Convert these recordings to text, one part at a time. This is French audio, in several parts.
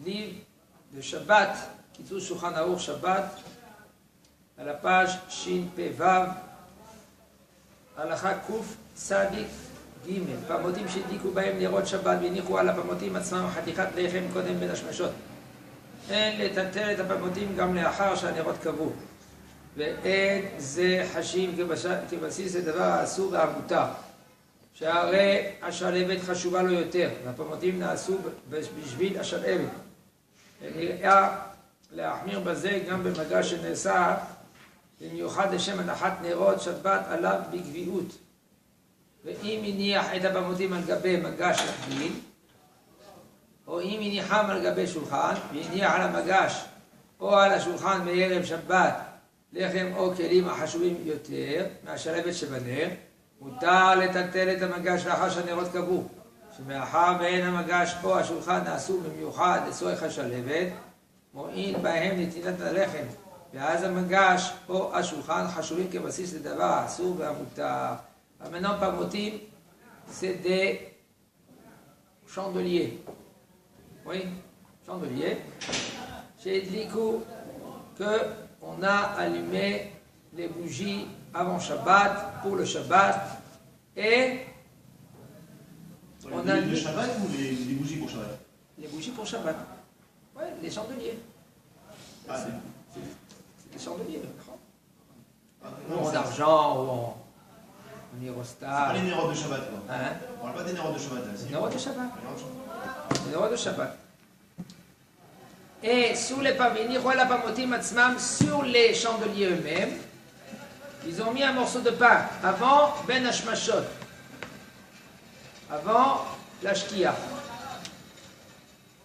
livre de Shabbat, Kitzur Shulchan Aruch Shabbat, à la page Shin Pe Vav, Halacha Kuf Tzadik Gimel, Pamotim שהדליקו בהם נרות שבת והניחו על הפמותים עצמם חתיכת לחם קודם בין השמשות. אין לטלטל את הפמותים גם לאחר שהנרות קבעו. ואין זה חשים כבסיס לדבר האסור והמותר. שהרי השלהבת חשובה לו יותר, והפמותים נעשו בשביל השלהבת. נראה להחמיר בזה גם במגע שנעשה במיוחד לשם הנחת נרות שבת עליו בקביעות. ואם הניח את הפמותים על גבי מגש רגיל, או אם הניחם על גבי שולחן, והניח על המגש או על השולחן בערב שבת לחם או כלים החשובים יותר מהשלהבת שבנר, מותר לטלטל את המגש לאחר שהנרות קבעו, שמאחר ואין המגש או השולחן נעשו במיוחד לצורך השלהבת, מועיל בהם נתינת הלחם, ואז המגש או השולחן חשובים כבסיס לדבר האסור והמותר. Maintenant, pamotim, c'est des chandeliers. Oui, chandeliers. Chez Edlikou, qu'on a allumé les bougies avant Shabbat, pour le Shabbat, et on a le Shabbat ou les bougies pour Shabbat? Les bougies pour Shabbat. Oui, les chandeliers. Ah, c'est des chandeliers. Ou en argent, ou en Nirostar. C'est pas les nérodes de Shabbat, quoi. Hein? On parle pas des nérodes de Shabbat. Les nérodes de Shabbat. Les nérodes de Shabbat. Et sur les pamotim atzmam, sur les chandeliers eux-mêmes, ils ont mis un morceau de pain avant ben hashmashot, avant la shkia.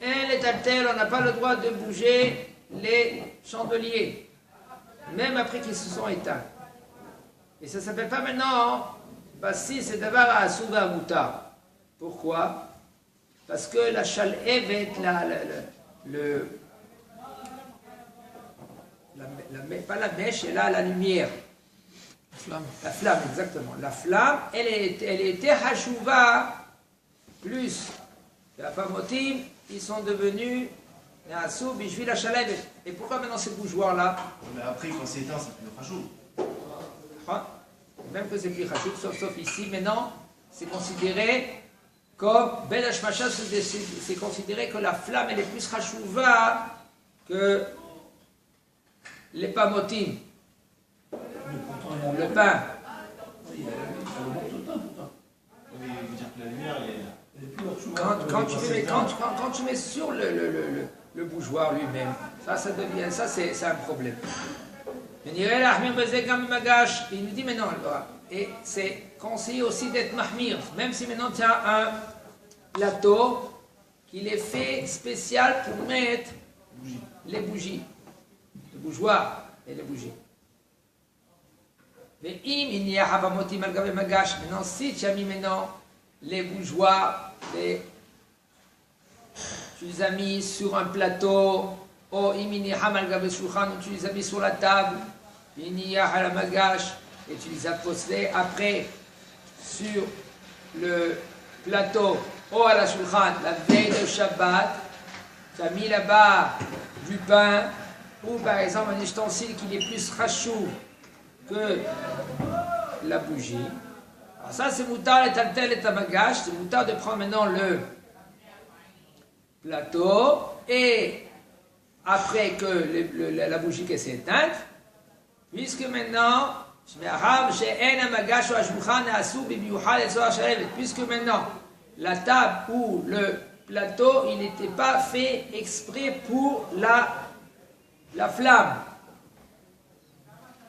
Et les taltels, on n'a pas le droit de bouger les chandeliers, même après qu'ils se sont éteints. Et ça ne s'appelle pas maintenant Bassi, c'est d'avoir à Souva Mouta. Pourquoi? Parce que la chalhevet, pas la mèche, elle a la lumière. La flamme, exactement. La flamme, elle était Hashouva plus. La pamotim, ils sont devenus Nassou, Bishvi, la chalhevet. Et pourquoi maintenant ces bougeoirs-là? Mais après, quand c'est éteint, c'est plus Hachou. Même que c'est plus Hachou, sauf ici, maintenant, c'est considéré comme Ben Hashmasha, c'est considéré que la flamme elle est plus Hachouva que les pamotim. Le pain. Quand tu mets sur le bougeoir lui-même, ça devient, ça c'est un problème. Il nous dit maintenant, et c'est conseillé aussi d'être mahmir, même si maintenant tu as un plateau qu'il est fait spécial pour mettre les bougies, le bougeoir et les bougies. Mais maintenant, si tu as mis maintenant les bougeoirs, tu les as mis sur un plateau, ou tu les as mis sur la table, et tu les as posés après sur le plateau ou à la shulchan, la veille de Shabbat, tu as mis là-bas du pain, ou par exemple un ustensile qui est plus rachou que la bougie. Alors ça c'est moutar et taltel et tamagash, c'est moutar de prendre maintenant le plateau et après que la bougie qui s'est éteinte, puisque maintenant, puisque maintenant la table ou le plateau, il n'était pas fait exprès pour la flamme.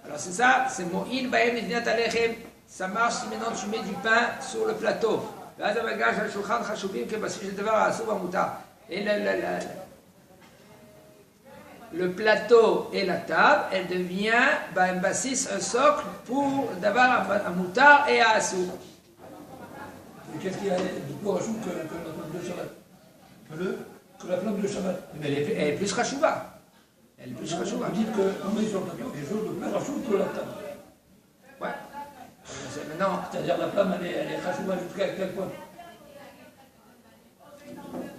Alors c'est ça, c'est mo'il ba'em nidinat alechem. Ça marche si maintenant tu mets du pain sur le plateau. Et le plateau et la table, elle devient un bassis, un socle pour d'avoir un moutar et un assou. Qu'est-ce qu'il y a de plus rachou que la flamme de Shabbat? Que la flamme de Shabbat. Mais elle est plus rachouva. Elle est plus rachouva. Vous dites qu'on met sur le plateau quelque chose de plus rachou que la table. Ouais. Maintenant, c'est-à-dire la flamme, elle est rachouva jusqu'à quel point?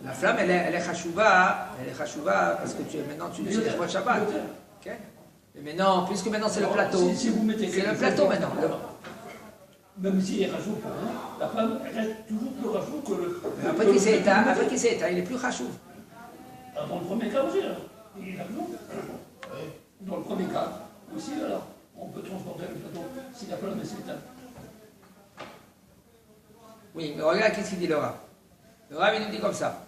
La flamme, elle est chashouva parce que maintenant tu es sur le Shabbat. Okay. Mais maintenant, puisque maintenant c'est le plateau, si vous mettez c'est le plateau maintenant. Même s'il est rajout pour vous, la femme reste toujours plus rajout que le. Après qu'il s'est éteint, il est plus chashouv. Dans le premier cas aussi, alors. Il a raison. Dans le premier cas aussi, alors, on peut transporter le plateau si la flamme s'est éteinte. Oui, mais regarde qu'est-ce qu'il dit le Rav. Le Rav, il nous dit comme ça.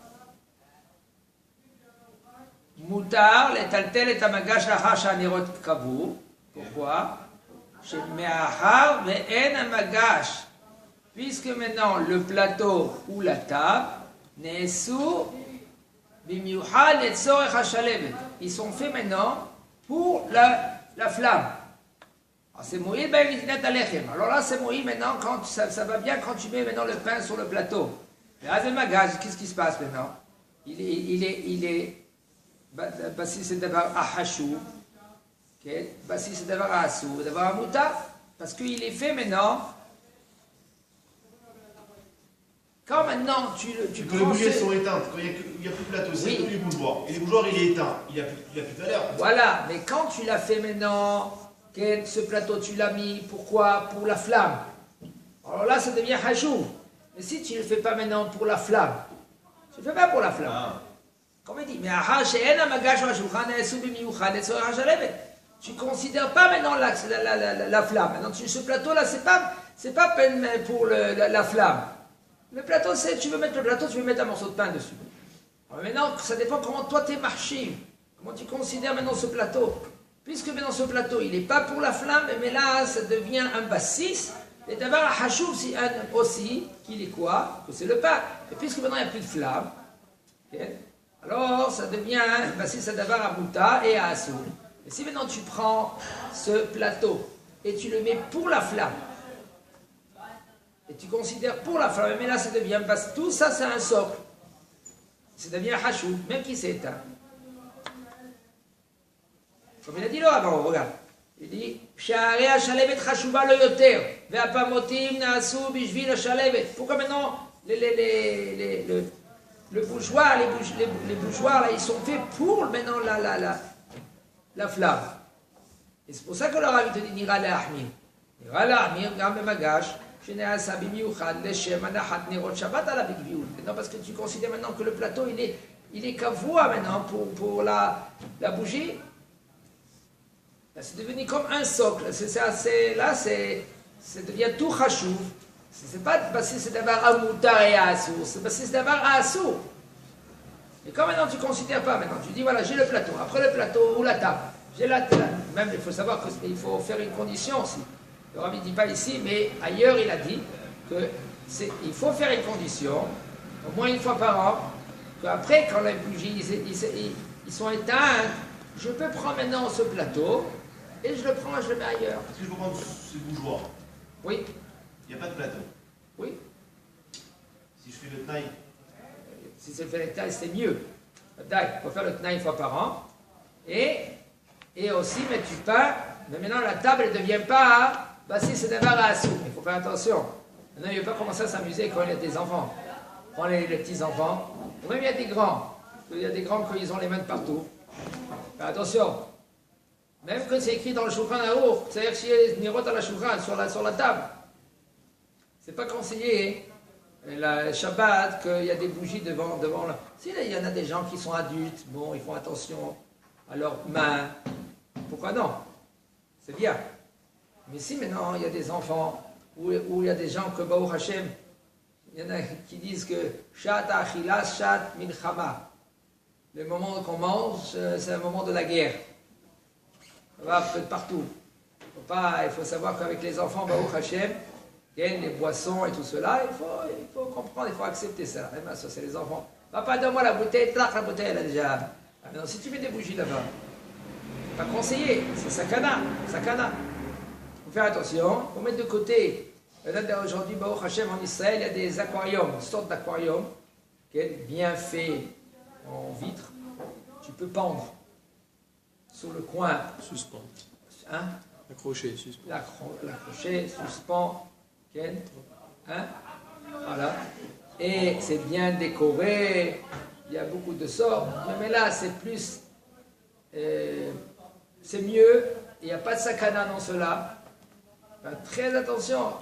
Moutar, l'étaltel et amagash lachar sha'anirot kavu. Pourquoi? Sheme'ahar ve'en amagash. Puisque maintenant le plateau ou la table ne'esu bimiuchad letzorech hashalevet. Ils sont faits maintenant pour la flamme. Alors c'est mouillé, ben vidinat alechem. Alors là c'est mouillé maintenant quand ça va bien quand tu mets maintenant le pain sur le plateau. Et à magaz, qu'est-ce qui se passe maintenant? Il est si c'est d'abord à hachou, si c'est d'abord à assou, d'abord à mouta, parce qu'il est fait maintenant. Quand maintenant tu quand les bougies sont éteintes, quand il n'y a plus de plateau, c'est comme les bougeoirs. Et les bougeoirs, il est éteint, il n'y a plus de valeur. Voilà, mais quand tu l'as fait maintenant, ce plateau tu l'as mis, pourquoi? Pour la flamme. Alors là ça devient hachou. Mais si tu ne le fais pas maintenant pour la flamme, tu ne le fais pas pour la flamme. Comme il dit, mais tu ne considères pas maintenant la flamme. Maintenant, ce plateau-là, c'est pas peine pour la flamme. Le plateau, tu veux mettre le plateau, tu veux mettre un morceau de pain dessus. Alors maintenant, ça dépend comment toi t'es marché. Comment tu considères maintenant ce plateau. Puisque maintenant ce plateau, il n'est pas pour la flamme, mais là, ça devient un bassis. Et d'abord, à Hachouf aussi, qu'il est quoi? Que c'est le pain. Et puisque maintenant, il n'y a plus de flamme, okay, alors ça devient un bassis d'abord à Mouta et à Assou. Et si maintenant tu prends ce plateau et tu le mets pour la flamme, et tu considères pour la flamme, mais là ça devient bassis. Tout ça, c'est un socle. Ça devient Hachouf, même qui s'est éteint. Comme il a dit là avant, regarde. Il dit, Sha'arei hashalevet chashuva lo yoter, ve'apamotim na'asu bishvil hashalevet. Pourquoi maintenant le bougeoir, les bougeoirs là, ils sont faits pour maintenant la flamme. Et c'est pour ça que le Rav te dit, nira le'ahmir. Nira le'ahmir, gam b'magash, shene'asa b'miuchad, leshem anachat nerot shabbat ala b'gviut. Non, parce que tu considères maintenant que le plateau, il est kavua maintenant pour la bougie. Là, c'est devenu comme un socle. Ça devient tout chachouv. C'est pas parce que c'est d'abord à moutar et à assour. C'est parce que c'est d'abord à assour. Mais quand maintenant tu ne considères pas, maintenant tu dis voilà, j'ai le plateau. Après le plateau ou la table, j'ai la table. Même il faut savoir qu'il faut faire une condition aussi. Le Rav ne dit pas ici, mais ailleurs il a dit qu'il faut faire une condition, au moins une fois par an, qu'après quand les bougies ils sont éteintes, je peux prendre maintenant ce plateau. Et je le prends et je le mets ailleurs. Est-ce que je peux prendre ce bougeoir? Oui. Il n'y a pas de plateau? Oui. Si je fais le taille? Si c'est fait le taille, c'est mieux. Il faut faire le taille une fois par an. Et aussi mettre du pain. Mais maintenant, la table ne devient pas si c'est d'abord à soupe. Il faut faire attention. Maintenant, il ne faut pas commencer à s'amuser quand il y a des enfants. Prends les petits-enfants. Même il y a des grands. Il y a des grands qu'ils ont les mains de partout. Fais attention. Même que c'est écrit dans le Shulchan Aruch, c'est-à-dire s'il y a des nirot à la Shulchan, sur la table. C'est pas conseillé, le Shabbat, qu'il y a des bougies devant là. Si il y en a des gens qui sont adultes, bon, ils font attention à leurs mains. Pourquoi non? C'est bien. Mais si maintenant il y a des enfants, ou il y a des gens que Baruch Hashem, il y en a qui disent que Shat Achilas, Shat Milchama. Le moment qu'on mange, c'est un moment de la guerre. Ça va un peu de partout. Il faut savoir qu'avec les enfants, Baruch Hashem, les boissons et tout cela, il faut comprendre, il faut accepter ça. Ça, c'est les enfants. Papa, donne-moi la bouteille, la bouteille, elle a déjà. Maintenant, si tu mets des bougies là-bas, pas conseillé, c'est sakana. Il faut faire attention, il faut mettre de côté. Aujourd'hui, Baruch Hashem, en Israël, il y a des aquariums, une sorte d'aquarium, bien fait en vitre. Tu peux pendre sur le coin. Suspend. Hein? Accroché, suspend. L'accrocher, suspend. Hein? Voilà. et c'est bien décoré, il y a beaucoup de sorts, mais là c'est plus, c'est mieux, il n'y a pas de sakana dans cela. Très attention,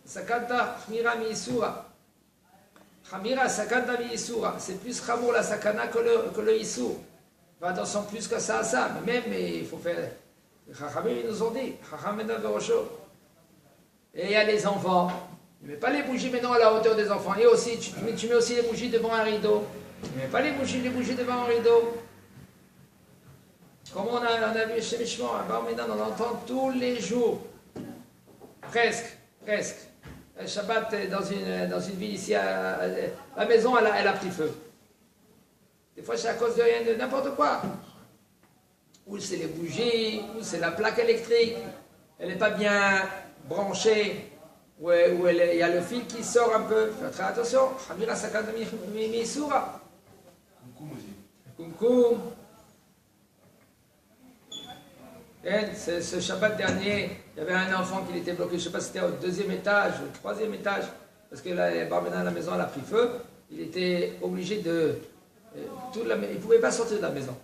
sakanta chmira mi isura. Chamira sakanta mi isura, c'est plus chamour la sakana que le isur. Fais attention plus que ça à ça, mais même il faut faire. Les Chachamim ils nous ont dit, et il y a les enfants. Ne mets pas les bougies maintenant à la hauteur des enfants. Et aussi, tu mets aussi les bougies devant un rideau. Ne mets pas les bougies devant un rideau. Comme on a vu chez Mishmon, on entend tous les jours. Presque. Shabbat, dans une ville ici, la maison, elle a pris feu. Des fois, c'est à cause de rien, de n'importe quoi. Ou c'est les bougies, ou c'est la plaque électrique. Elle n'est pas bien branchée. Où il y a le fil qui sort un peu. Faites très attention. Hamira sakata mi soura. Kumkum aussi. Kumkum. Ce Shabbat dernier, il y avait un enfant qui était bloqué, je ne sais pas si c'était au 2e étage ou au 3e étage, parce que la maison elle a pris feu. Il était obligé de... il ne pouvait pas sortir de la maison.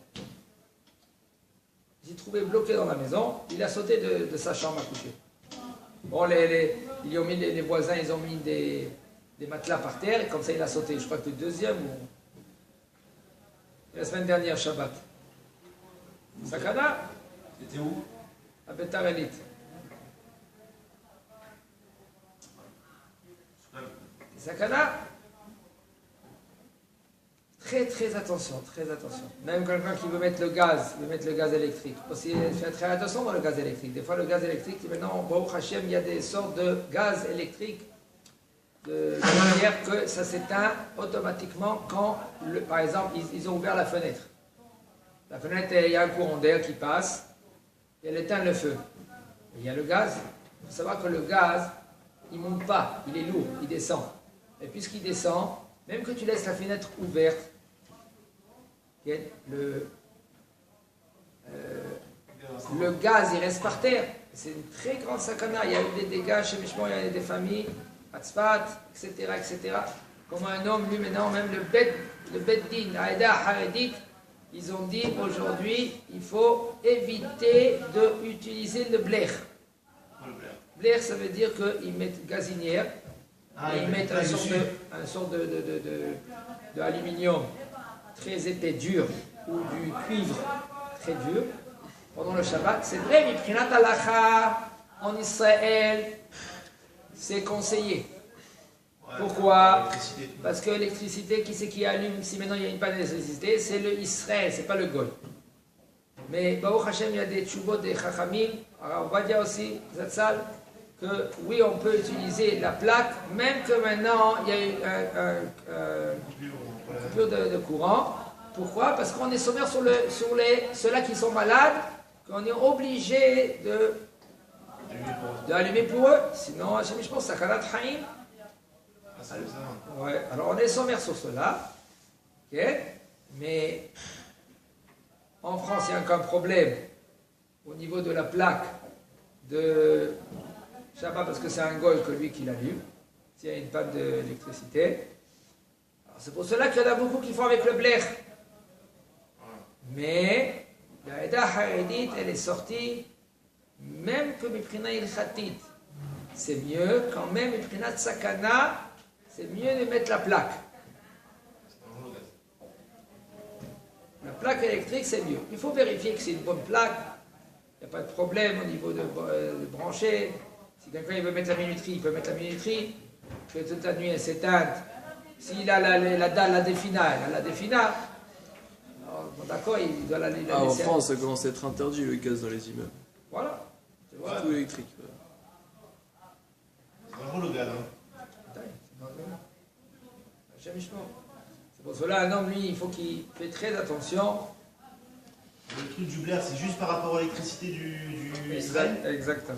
Il s'est trouvé bloqué dans la maison, il a sauté de sa chambre à coucher. Bon, ils ont mis, les voisins, ils ont mis des matelas par terre, et comme ça il a sauté. Je crois que le 2e ou... La semaine dernière, Shabbat. Sakana. C'était où? À Betar Elit. Sakana. Très attention. Même quelqu'un qui veut mettre le gaz électrique. Aussi, faire très attention dans le gaz électrique. Des fois, le gaz électrique, maintenant, Baruch Hashem, il y a des sortes de gaz électrique de manière que ça s'éteint automatiquement quand, par exemple, ils ont ouvert la fenêtre. La fenêtre, il y a un courant d'air qui passe et elle éteint le feu. Et il y a le gaz. Il faut savoir que le gaz, il ne monte pas, il est lourd, il descend. Et puisqu'il descend, même que tu laisses la fenêtre ouverte, le gaz, il reste par terre. C'est une très grande sakana. Il y a eu des dégâts chez Mishmon, il y a eu des familles, Hatzfat, etc. Comme un homme, lui maintenant, même le Beddin, Aïda Haredit, ils ont dit aujourd'hui, il faut éviter d'utiliser le blech. Blech, ça veut dire qu'ils mettent gazinière, et ils mettent un sorte de aluminium très épais, dur, ou du cuivre très dur, pendant le Shabbat. C'est vrai, mais Prinat Halacha, en Israël, c'est conseillé. Pourquoi? Parce que l'électricité, qui c'est qui allume si maintenant il y a une panne d'électricité? C'est le Israël, c'est pas le Goy. Mais Baruch Hashem, il y a des tchoubot, des chachamim, alors on va dire aussi, Zatzal, que oui, on peut utiliser la plaque, même que maintenant il y a eu une coupure de courant. Pourquoi? Parce qu'on est sommaire sur ceux-là qui sont malades, qu'on est obligé d'allumer pour eux. Sinon, je pense, sakanat haïm. Ouais, alors on est sommaire sur cela, okay. Mais en France il y a encore un problème au niveau de la plaque de Shabbat parce que c'est un goy que lui qui l'allume s'il y a une panne d'électricité. C'est pour cela qu'il y en a beaucoup qui font avec le blech. Mais la Eda Haredit elle est sortie même que Miprinat Ilchatit. C'est mieux quand même Miprinat Sakana. C'est mieux de mettre la plaque. La plaque électrique, c'est mieux. Il faut vérifier que c'est une bonne plaque. Il n'y a pas de problème au niveau de brancher. Si quelqu'un veut mettre la minuterie, il peut mettre la minuterie. Que toute la nuit, elle s'éteinte. S'il a la dalle, la défina, il a la défina. Bon, d'accord, il doit la laisser. En France, ça commence à être interdit le gaz dans les immeubles. Voilà. Tout électrique. C'est dangereux le gaz, hein. C'est pour cela, un homme, lui, il faut qu'il fait très attention. Le truc du blaire, c'est juste par rapport à l'électricité du Israël. Exactement.